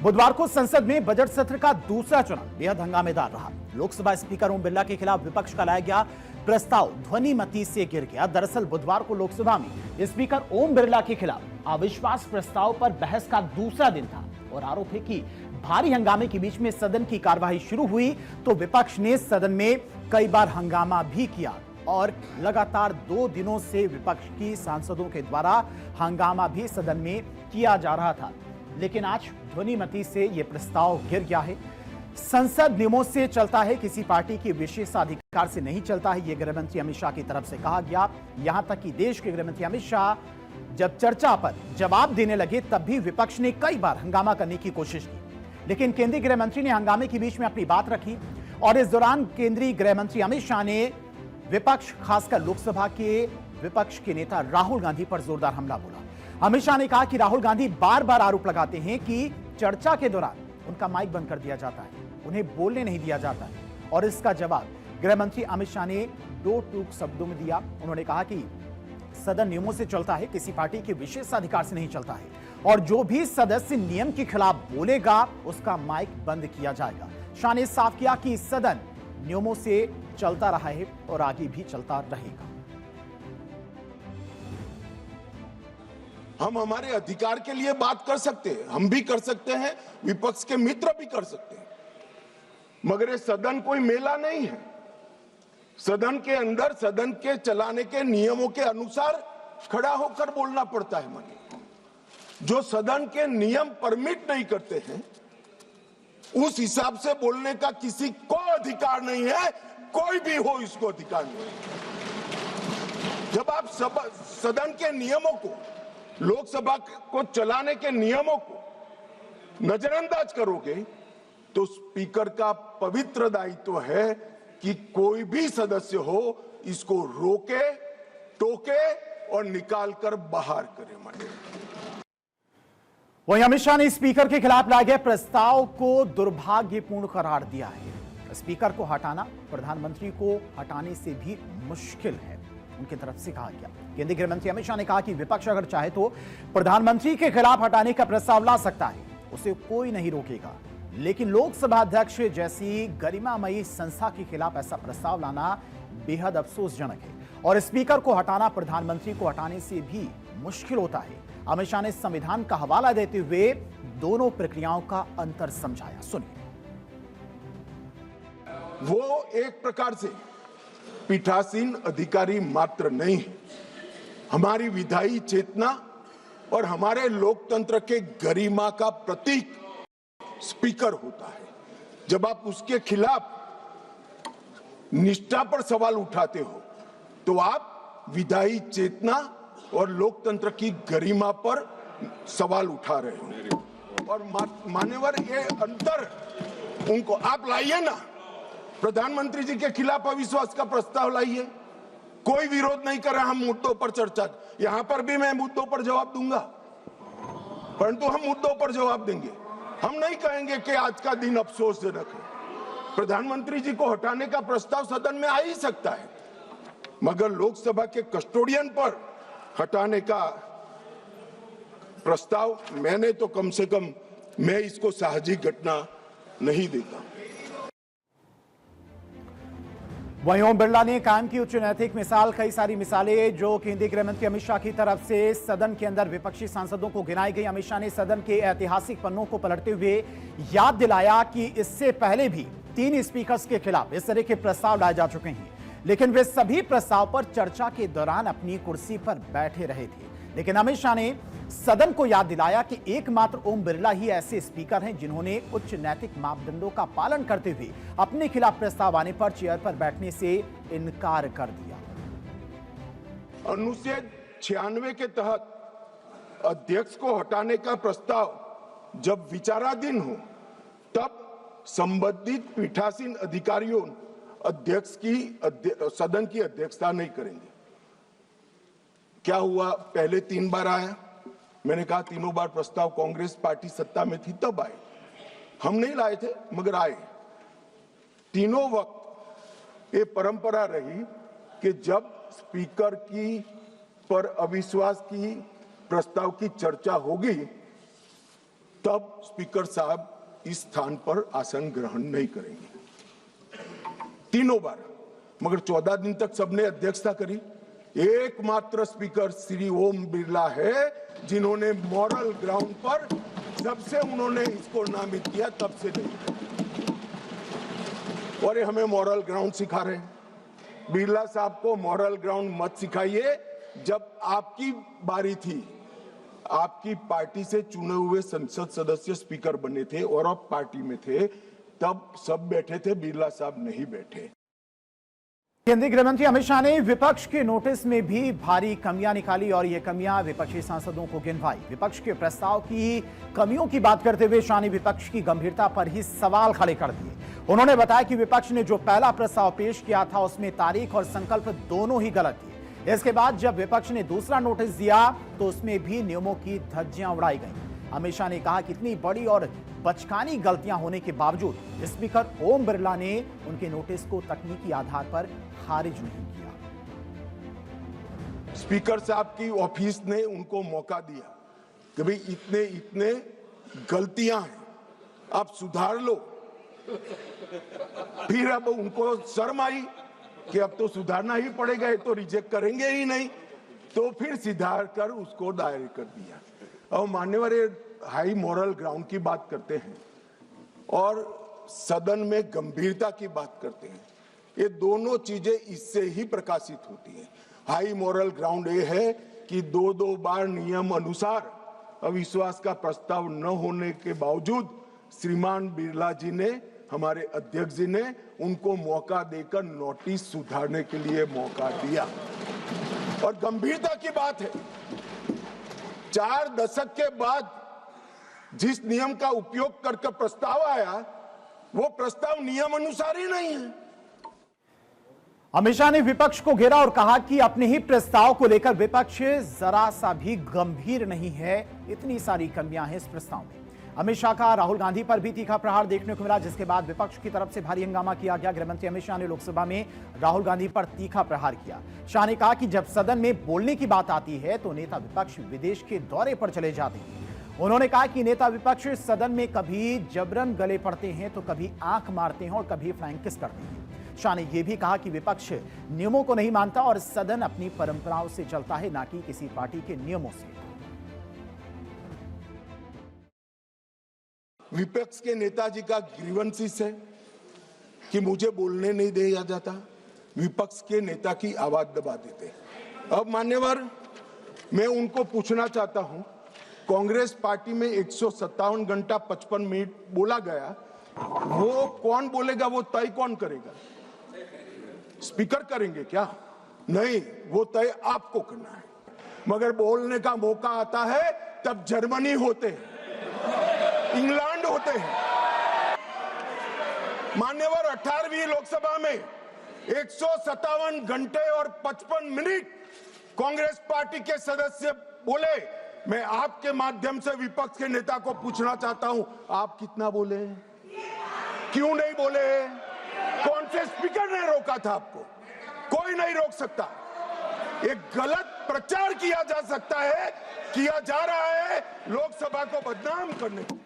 बुधवार को संसद में बजट सत्र का दूसरा चुनाव बेहद हंगामेदार रहा। लोकसभा स्पीकर ओम बिरला के खिलाफ विपक्ष का लाया गया प्रस्ताव ध्वनिमति से गिर गया। दरअसल बुधवार को लोकसभा में स्पीकर ओम बिरला के खिलाफ अविश्वास प्रस्ताव पर बहस का दूसरा दिन था और आरोप है कि भारी हंगामे के बीच में सदन की कार्यवाही शुरू हुई तो विपक्ष ने सदन में कई बार हंगामा भी किया और लगातार 2 दिनों से विपक्ष की सांसदों के द्वारा हंगामा भी सदन में किया जा रहा था, लेकिन आज ध्वनिमति से यह प्रस्ताव गिर गया है। संसद नियमों से चलता है, किसी पार्टी के विशेषाधिकार से नहीं चलता है, यह गृहमंत्री अमित शाह की तरफ से कहा गया। यहां तक कि देश के गृहमंत्री अमित शाह जब चर्चा पर जवाब देने लगे तब भी विपक्ष ने कई बार हंगामा करने की कोशिश की, लेकिन केंद्रीय गृहमंत्री ने हंगामे के बीच में अपनी बात रखी और इस दौरान केंद्रीय गृहमंत्री अमित शाह ने विपक्ष, खासकर लोकसभा के विपक्ष के नेता राहुल गांधी पर जोरदार हमला बोला। अमित शाह ने कहा कि राहुल गांधी बार बार आरोप लगाते हैं कि चर्चा के दौरान उनका माइक बंद कर दिया जाता है, उन्हें बोलने नहीं दिया जाता है और इसका जवाब गृहमंत्री अमित शाह ने 2 टूक शब्दों में दिया। उन्होंने कहा कि सदन नियमों से चलता है, किसी पार्टी के विशेषाधिकार से नहीं चलता है और जो भी सदस्य नियम के खिलाफ बोलेगा उसका माइक बंद किया जाएगा। शाह ने साफ किया कि सदन नियमों से चलता रहा है और आगे भी चलता रहेगा। हम हमारे अधिकार के लिए बात कर सकते हैं, हम भी कर सकते हैं, विपक्ष के मित्र भी कर सकते हैं, मगर ये सदन कोई मेला नहीं है। सदन के अंदर सदन के चलाने के नियमों के अनुसार खड़ा होकर बोलना पड़ता है। मानिए जो सदन के नियम परमिट नहीं करते हैं उस हिसाब से बोलने का किसी को अधिकार नहीं है, कोई भी हो इसको अधिकार नहीं है। जब आप सदन के नियमों को, लोकसभा को चलाने के नियमों को नजरअंदाज करोगे तो स्पीकर का पवित्र दायित्व है कि कोई भी सदस्य हो इसको रोके, टोके और निकाल कर बाहर करे। वहीं अमित शाह ने स्पीकर के खिलाफ लाए गए प्रस्ताव को दुर्भाग्यपूर्ण करार दिया है। स्पीकर को हटाना प्रधानमंत्री को हटाने से भी मुश्किल है, उनकी तरफ से कहा गया। केंद्रीय गृहमंत्री अमित शाह ने कहा कि विपक्ष अगर चाहे तो प्रधानमंत्री के खिलाफ हटाने का प्रस्ताव ला सकता है, उसे कोई नहीं रोकेगा, लेकिन लोकसभा अध्यक्ष जैसी गरिमामयी संस्था के खिलाफ ऐसा प्रस्ताव लाना बेहद अफसोसजनक है और स्पीकर को हटाना प्रधानमंत्री को हटाने से भी मुश्किल होता है। अमित शाह ने संविधान का हवाला देते हुए दोनों प्रक्रियाओं का अंतर समझाया। सुनिए। वो एक प्रकार से पीठासीन अधिकारी मात्र नहीं है, हमारी विधायी चेतना और हमारे लोकतंत्र के गरिमा का प्रतीक स्पीकर होता है। जब आप उसके खिलाफ निष्ठा पर सवाल उठाते हो तो आप विधायी चेतना और लोकतंत्र की गरिमा पर सवाल उठा रहे हो और मान्यवर ये अंतर उनको आप लाइए ना, प्रधानमंत्री जी के खिलाफ अविश्वास का प्रस्ताव लाइए, कोई विरोध नहीं कर रहा। हम मुद्दों पर चर्चा, यहां पर भी मैं मुद्दों पर जवाब दूंगा, परंतु हम मुद्दों पर जवाब देंगे। हम नहीं कहेंगे कि आज का दिन अफसोसजनक है। प्रधानमंत्री जी को हटाने का प्रस्ताव सदन में आ ही सकता है, मगर लोकसभा के कस्टोडियन पर हटाने का प्रस्ताव मैंने तो कम से कम मैं इसको साहजिक घटना नहीं देता। वहीं ओम बिरला ने कायम की उच्च नैतिक मिसाल। कई सारी मिसालें जो केंद्रीय गृहमंत्री अमित शाह की तरफ से सदन के अंदर विपक्षी सांसदों को गिनाई गई। अमित शाह ने सदन के ऐतिहासिक पन्नों को पलटते हुए याद दिलाया कि इससे पहले भी 3 स्पीकर्स के खिलाफ इस तरह के प्रस्ताव लाए जा चुके हैं, लेकिन वे सभी प्रस्ताव पर चर्चा के दौरान अपनी कुर्सी पर बैठे रहे थे। लेकिन अमित शाह ने सदन को याद दिलाया कि एकमात्र ओम बिरला ही ऐसे स्पीकर हैं जिन्होंने उच्च नैतिक मापदंडों का पालन करते हुए अपने खिलाफ प्रस्ताव आने पर चेयर पर बैठने से इनकार कर दिया। अनुच्छेद 96 के तहत अध्यक्ष को हटाने का प्रस्ताव जब विचाराधीन हो तब संबंधित पीठासीन अधिकारियों अध्यक्ष की सदन की अध्यक्षता नहीं करेंगे। क्या हुआ, पहले 3 बार आया, मैंने कहा तीनों बार प्रस्ताव कांग्रेस पार्टी सत्ता में थी तब आए, हम नहीं लाए थे मगर आए। तीनों वक्त ये परंपरा रही कि जब स्पीकर की पर अविश्वास की प्रस्ताव की चर्चा होगी तब स्पीकर साहब इस स्थान पर आसन ग्रहण नहीं करेंगे। तीनों बार, मगर 14 दिन तक सबने अध्यक्षता करी। एकमात्र स्पीकर श्री ओम बिरला है जिन्होंने मॉरल ग्राउंड पर, जब से उन्होंने इसको नामित किया तब से नहीं। और ये हमें मॉरल ग्राउंड सिखा रहे हैं। बिरला साहब को मॉरल ग्राउंड मत सिखाइए। जब आपकी बारी थी, आपकी पार्टी से चुने हुए संसद सदस्य स्पीकर बने थे और आप पार्टी में थे, तब सब बैठे थे, बिरला साहब नहीं बैठे। केंद्रीय गृह मंत्री अमित शाह ने विपक्ष के नोटिस में भी भारी कमियां निकाली और ये कमियां विपक्षी सांसदों को गिनवाई। विपक्ष के प्रस्ताव की कमियों की बात करते हुए शाह ने विपक्ष की गंभीरता पर ही सवाल खड़े कर दिए। उन्होंने बताया कि विपक्ष ने जो पहला प्रस्ताव पेश किया था उसमें तारीख और संकल्प दोनों ही गलत थे। इसके बाद जब विपक्ष ने दूसरा नोटिस दिया तो उसमें भी नियमों की धज्जियां उड़ाई गई। अमित शाह ने कहा कि इतनी बड़ी और बचकानी गलतियां होने के बावजूद स्पीकर ओम बिरला ने उनके नोटिस को तकनीकी आधार पर खारिज नहीं किया। स्पीकर साहब की ऑफिस ने उनको मौका दिया कि भाई इतने इतने गलतियां हैं, आप सुधार लो। फिर अब उनको शर्म आई कि अब तो सुधारना ही पड़ेगा, ये तो रिजेक्ट करेंगे ही नहीं, तो फिर सुधार कर उसको दायर कर दिया। अब मान्यवर हाई मॉरल ग्राउंड की बात करते हैं और सदन में गंभीरता की बात करते हैं। ये दोनों चीजें इससे ही प्रकाशित होती हैं। हाई मॉरल ग्राउंड ये है कि दो बार नियम अनुसार अविश्वास का प्रस्ताव न होने के बावजूद श्रीमान बिरला जी ने, हमारे अध्यक्ष जी ने उनको मौका देकर नोटिस सुधारने के लिए मौका दिया। और गंभीरता की बात है, 4 दशक के बाद जिस नियम का उपयोग करके प्रस्ताव आया, वो प्रस्ताव नियम अनुसार ही नहीं है। अमित शाह ने विपक्ष को घेरा और कहा कि अपने ही प्रस्ताव को लेकर विपक्ष जरा सा भी गंभीर नहीं है, इतनी सारी कमियां हैं इस प्रस्ताव में। अमित शाह का राहुल गांधी पर भी तीखा प्रहार देखने को मिला, जिसके बाद विपक्ष की तरफ से भारी हंगामा किया गया। गृहमंत्री अमित शाह ने लोकसभा में राहुल गांधी पर तीखा प्रहार किया। शाह ने कहा कि जब सदन में बोलने की बात आती है तो नेता विपक्ष विदेश के दौरे पर चले जाते हैं। उन्होंने कहा कि नेता विपक्ष सदन में कभी जबरन गले पड़ते हैं तो कभी आंख मारते हैं और कभी फ्लाइंग किस करते हैं। शाह ने यह भी कहा कि विपक्ष नियमों को नहीं मानता और सदन अपनी परंपराओं से चलता है, ना कि किसी पार्टी के नियमों से। विपक्ष के नेताजी का ग्रीवेंसेस है कि मुझे बोलने नहीं दिया जाता, विपक्ष के नेता की आवाज दबा देते। अब मान्यवर, मैं उनको पूछना चाहता हूं, कांग्रेस पार्टी में 157 घंटा 55 मिनट बोला गया, वो कौन बोलेगा, वो तय कौन करेगा? स्पीकर करेंगे क्या? नहीं, वो तय आपको करना है। मगर बोलने का मौका आता है तब जर्मनी होते हैं, इंग्लैंड होते हैं। मान्यवर, 18वीं लोकसभा में 157 घंटे और 55 मिनट कांग्रेस पार्टी के सदस्य बोले। मैं आपके माध्यम से विपक्ष के नेता को पूछना चाहता हूं, आप कितना बोले? क्यों नहीं बोले? कौन से स्पीकर ने रोका था आपको? कोई नहीं रोक सकता। एक गलत प्रचार किया जा सकता है, किया जा रहा है लोकसभा को बदनाम करने को।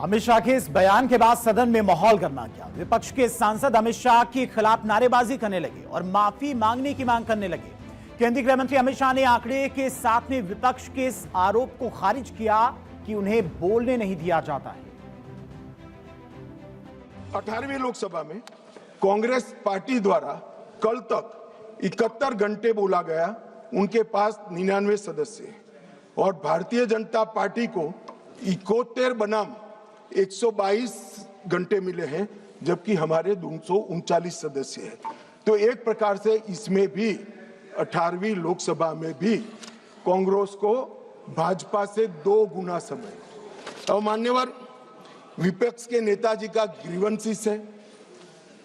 अमित शाह के इस बयान के बाद सदन में माहौल गर्मा गया। विपक्ष के सांसद अमित शाह के खिलाफ नारेबाजी करने लगे और माफी मांगने की मांग करने लगे। केंद्रीय गृह मंत्री अमित शाह ने आंकड़े के साथ में विपक्ष के इस आरोप को खारिज किया कि उन्हें बोलने नहीं दिया जाता है। 18वीं लोकसभा में कांग्रेस पार्टी द्वारा कल तक 71 घंटे बोला गया, उनके पास 99 सदस्य हैं और भारतीय जनता पार्टी को 71 बनाम 122 घंटे मिले हैं, जबकि हमारे 239 सदस्य हैं। तो एक प्रकार से इसमें भी 18वीं लोकसभा में भी कांग्रेस को भाजपा से 2 गुना समय। और मान्यवर, विपक्ष के नेताजी का ग्रीवेंसेस है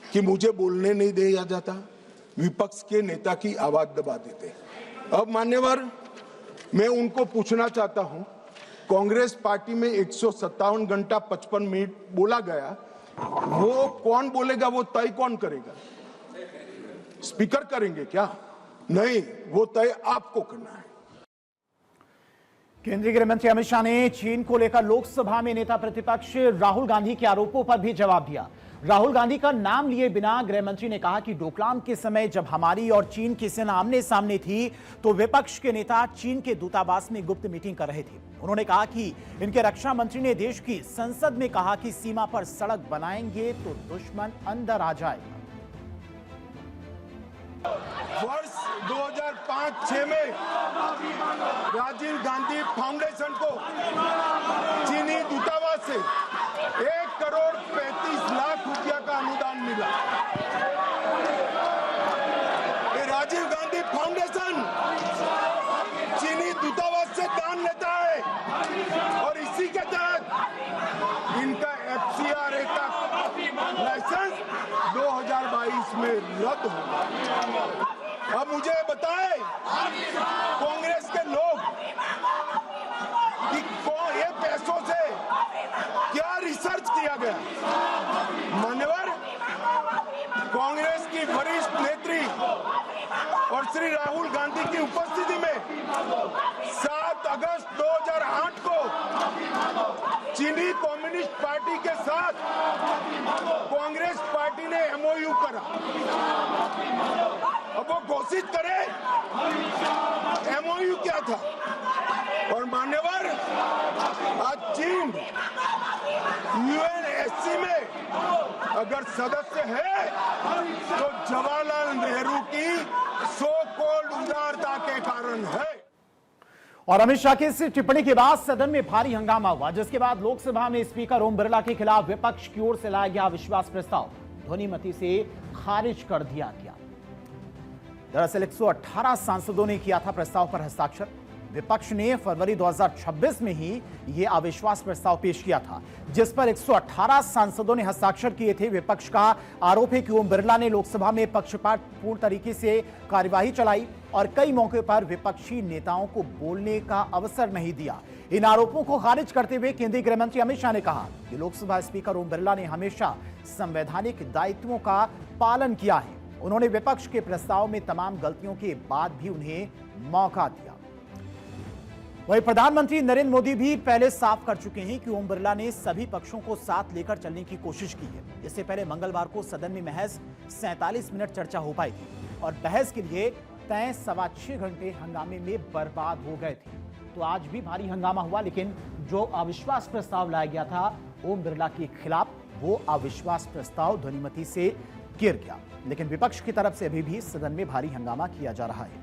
कि मुझे बोलने नहीं दिया जाता, विपक्ष के नेता की आवाज दबा देते। अब मान्यवर, मैं उनको पूछना चाहता हूं, कांग्रेस पार्टी में 157 घंटा 55 मिनट बोला गया, वो कौन बोलेगा, वो तय कौन करेगा? स्पीकर करेंगे क्या? नहीं, वो तय आपको करना है। केंद्रीय गृह मंत्री अमित शाह ने चीन को लेकर लोकसभा में नेता प्रतिपक्ष राहुल गांधी के आरोपों पर भी जवाब दिया। राहुल गांधी का नाम लिए बिना गृह मंत्री ने कहा कि डोकलाम के समय जब हमारी और चीन की सेना आमने सामने थी तो विपक्ष के नेता चीन के दूतावास में गुप्त मीटिंग कर रहे थे। उन्होंने कहा कि इनके रक्षा मंत्री ने देश की संसद में कहा कि सीमा पर सड़क बनाएंगे तो दुश्मन अंदर आ जाएगा। वर्ष 2005-6 में राजीव गांधी फाउंडेशन को चीनी दूतावास से 1 करोड़ 35 लाख रुपया का अनुदान मिला। ये राजीव गांधी फाउंडेशन चीनी दूतावास से दान लेता है और इसी के तहत इनका FCRA का लाइसेंस 2022 में रद्द होगा। अब मुझे बताएं कांग्रेस के लोग कि ये पैसों से क्या रिसर्च किया गया। मान्यवर कांग्रेस की वरिष्ठ नेत्री और श्री राहुल गांधी की उपस्थिति में 7 अगस्त 2008 को चीनी कम्युनिस्ट पार्टी के साथ कांग्रेस पार्टी ने MOU करा। अब वो घोषित करे MOU क्या था। और मान्यवर आज चीन UNSC में अगर सदस्य है तो जवाहरलाल नेहरू की सो कॉल्ड उदारता के कारण है। और अमित शाह की इस टिप्पणी के बाद सदन में भारी हंगामा हुआ, जिसके बाद लोकसभा में स्पीकर ओम बिरला के खिलाफ विपक्ष की ओर से लाया गया अविश्वास प्रस्ताव ध्वनिमति से खारिज कर दिया गया। दरअसल 118 सांसदों ने किया था प्रस्ताव पर हस्ताक्षर। विपक्ष ने फरवरी 2026 में ही यह अविश्वास प्रस्ताव पेश किया था, जिस पर 118 सांसदों ने हस्ताक्षर किए थे। विपक्ष का आरोप है कि ओम बिरला ने लोकसभा में पक्षपातपूर्ण तरीके से कार्यवाही चलाई और कई मौके पर विपक्षी नेताओं को बोलने का अवसर नहीं दिया। इन आरोपों को खारिज करते हुए केंद्रीय गृह मंत्री अमित शाह ने कहा कि लोकसभा स्पीकर ओम बिरला ने हमेशा संवैधानिक दायित्वों का पालन किया है। उन्होंने विपक्ष के प्रस्ताव में तमाम गलतियों के बाद भी उन्हें मौका दिया। वहीं प्रधानमंत्री नरेंद्र मोदी भी पहले साफ कर चुके हैं कि ओम बिरला ने सभी पक्षों को साथ लेकर चलने की कोशिश की है। इससे पहले मंगलवार को सदन में महज 47 मिनट चर्चा हो पाई थी और बहस के लिए तय 6.25 घंटे हंगामे में बर्बाद हो गए थे। तो आज भी भारी हंगामा हुआ, लेकिन जो अविश्वास प्रस्ताव लाया गया था ओम बिरला के खिलाफ, वो अविश्वास प्रस्ताव ध्वनिमति से गिर गया। लेकिन विपक्ष की तरफ से अभी भी सदन में भारी हंगामा किया जा रहा है।